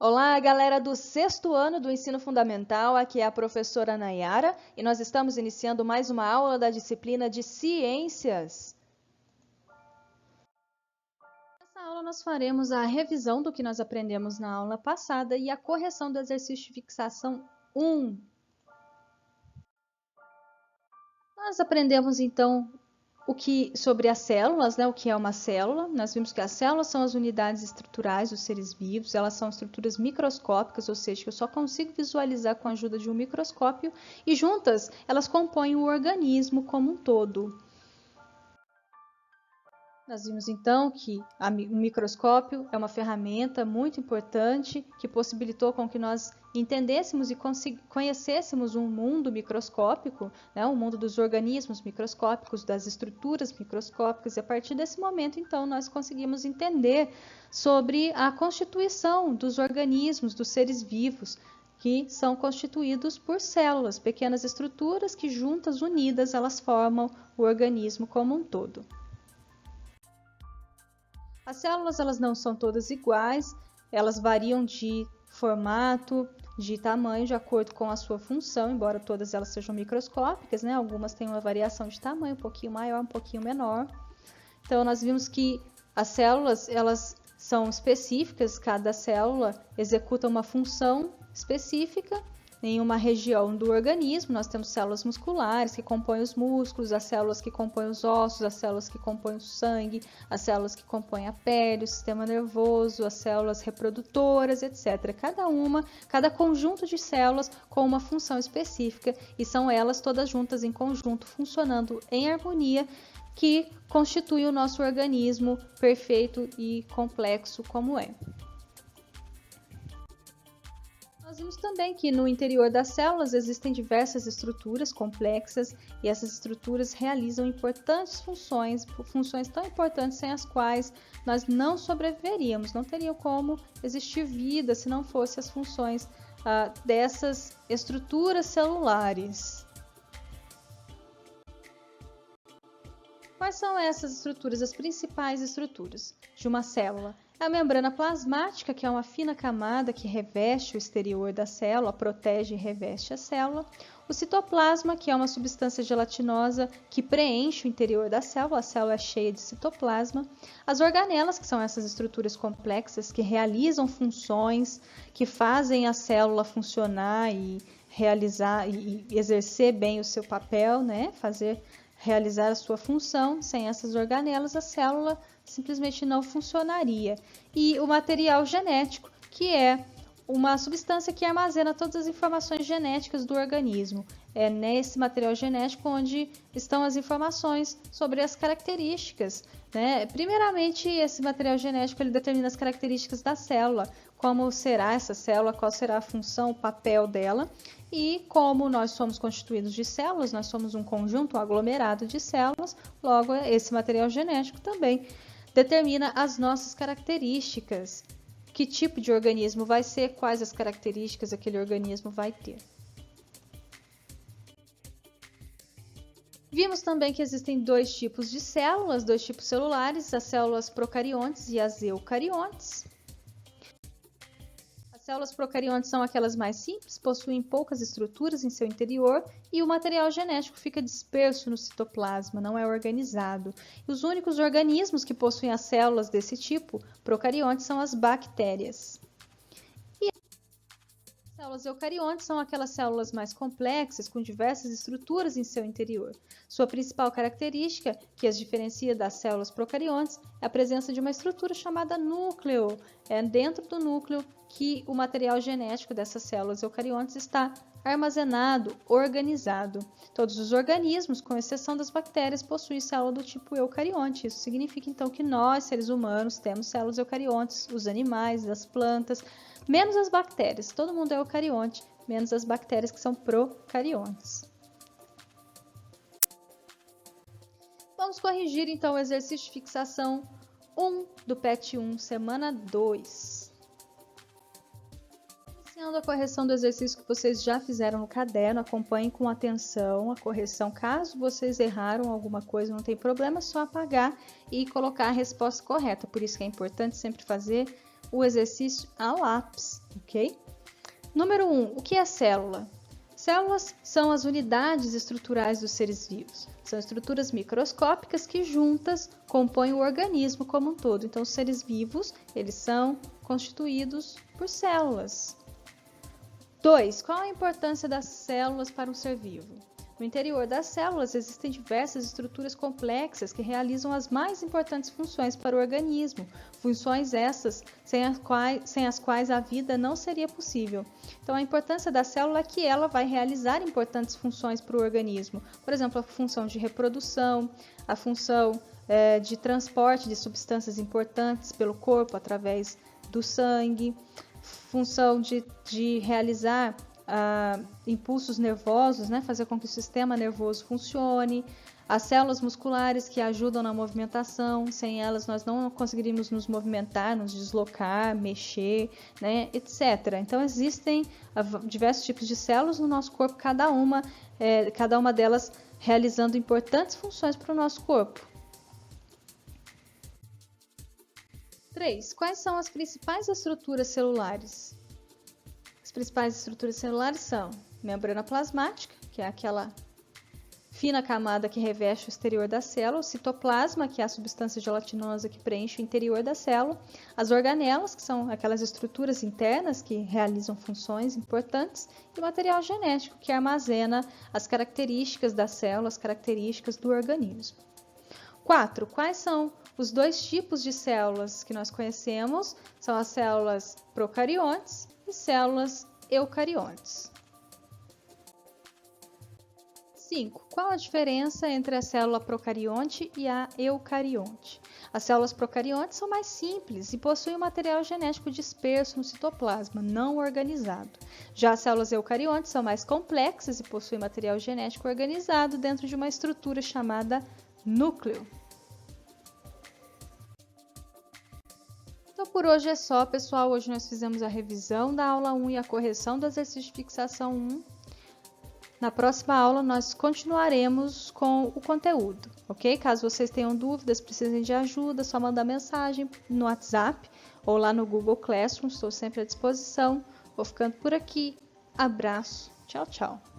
Olá, galera do sexto ano do ensino fundamental, aqui é a professora Nayara e nós estamos iniciando mais uma aula da disciplina de ciências. Nessa aula nós faremos a revisão do que nós aprendemos na aula passada e a correção do exercício de fixação 1. Nós aprendemos então sobre as células, o que é uma célula. Nós vimos que as células são as unidades estruturais dos seres vivos, elas são estruturas microscópicas, ou seja, que eu só consigo visualizar com a ajuda de um microscópio, e juntas elas compõem o organismo como um todo. Nós vimos então que o microscópio é uma ferramenta muito importante que possibilitou com que nós entendêssemos e conhecêssemos um mundo microscópico, o mundo dos organismos microscópicos, das estruturas microscópicas, e a partir desse momento, então, nós conseguimos entender sobre a constituição dos organismos, dos seres vivos, que são constituídos por células, pequenas estruturas que juntas, unidas, elas formam o organismo como um todo. As células elas não são todas iguais, elas variam de formato, de tamanho, de acordo com a sua função, embora todas elas sejam microscópicas, Algumas têm uma variação de tamanho, um pouquinho maior, um pouquinho menor. Então, nós vimos que as células elas são específicas, cada célula executa uma função específica em uma região do organismo. Nós temos células musculares que compõem os músculos, as células que compõem os ossos, as células que compõem o sangue, as células que compõem a pele, o sistema nervoso, as células reprodutoras, etc. Cada conjunto de células com uma função específica, e são elas todas juntas em conjunto, funcionando em harmonia, que constitui o nosso organismo perfeito e complexo como é. Nós vimos também que no interior das células existem diversas estruturas complexas, e essas estruturas realizam importantes funções tão importantes sem as quais nós não sobreviveríamos, não teria como existir vida se não fossem as funções dessas estruturas celulares. Quais são essas estruturas, as principais estruturas de uma célula? A membrana plasmática, que é uma fina camada que reveste o exterior da célula, protege e reveste a célula. O citoplasma, que é uma substância gelatinosa que preenche o interior da célula, a célula é cheia de citoplasma. As organelas, que são essas estruturas complexas que realizam funções, que fazem a célula funcionar e realizar e exercer bem o seu papel, realizar a sua função. Sem essas organelas, a célula simplesmente não funcionaria. E o material genético, que é uma substância que armazena todas as informações genéticas do organismo. É nesse material genético onde estão as informações sobre as características. Primeiramente, esse material genético ele determina as características da célula, como será essa célula, qual será a função, o papel dela. E como nós somos constituídos de células, nós somos um conjunto, um aglomerado de células, logo esse material genético também determina as nossas características. Que tipo de organismo vai ser, quais as características aquele organismo vai ter. Vimos também que existem dois tipos de células, dois tipos celulares, as células procariontes e as eucariontes. As células procariontes são aquelas mais simples, possuem poucas estruturas em seu interior e o material genético fica disperso no citoplasma, não é organizado. E os únicos organismos que possuem as células desse tipo, procariontes, são as bactérias. As células eucariontes são aquelas células mais complexas, com diversas estruturas em seu interior. Sua principal característica, que as diferencia das células procariontes, é a presença de uma estrutura chamada núcleo. É dentro do núcleo que o material genético dessas células eucariontes está armazenado, organizado. Todos os organismos, com exceção das bactérias, possuem célula do tipo eucarionte. Isso significa, então, que nós, seres humanos, temos células eucariontes, os animais, as plantas, menos as bactérias. Todo mundo é eucarionte, menos as bactérias que são procariontes. Vamos corrigir, então, o exercício de fixação 1 do PET 1, semana 2. Iniciando a correção do exercício que vocês já fizeram no caderno, acompanhem com atenção a correção. Caso vocês erraram alguma coisa, não tem problema, é só apagar e colocar a resposta correta. Por isso que é importante sempre fazer o exercício a lápis, ok? Número 1. O que é célula? Células são as unidades estruturais dos seres vivos. São estruturas microscópicas que juntas compõem o organismo como um todo. Então, os seres vivos, eles são constituídos por células. 2. Qual a importância das células para um ser vivo? No interior das células existem diversas estruturas complexas que realizam as mais importantes funções para o organismo, funções essas sem as quais a vida não seria possível. Então, a importância da célula é que ela vai realizar importantes funções para o organismo, por exemplo, a função de reprodução, a função de transporte de substâncias importantes pelo corpo através do sangue, função de realizar impulsos nervosos, né? Fazer com que o sistema nervoso funcione, as células musculares que ajudam na movimentação, sem elas nós não conseguiríamos nos movimentar, nos deslocar, mexer, né? etc. Então existem diversos tipos de células no nosso corpo, cada uma delas realizando importantes funções para o nosso corpo. 3. Quais são as principais estruturas celulares? As principais estruturas celulares são membrana plasmática, que é aquela fina camada que reveste o exterior da célula, o citoplasma, que é a substância gelatinosa que preenche o interior da célula, as organelas, que são aquelas estruturas internas que realizam funções importantes, e o material genético, que armazena as características da célula, as características do organismo. 4. Quais são os dois tipos de células que nós conhecemos? São as células procariontes e células eucariontes. 5. Qual a diferença entre a célula procarionte e a eucarionte? As células procariontes são mais simples e possuem um material genético disperso no citoplasma, não organizado. Já as células eucariontes são mais complexas e possuem material genético organizado dentro de uma estrutura chamada núcleo. Então, por hoje é só, pessoal. Hoje nós fizemos a revisão da aula 1 e a correção do exercício de fixação 1. Na próxima aula, nós continuaremos com o conteúdo, ok? Caso vocês tenham dúvidas, precisem de ajuda, é só mandar mensagem no WhatsApp ou lá no Google Classroom. Estou sempre à disposição. Vou ficando por aqui. Abraço. Tchau, tchau.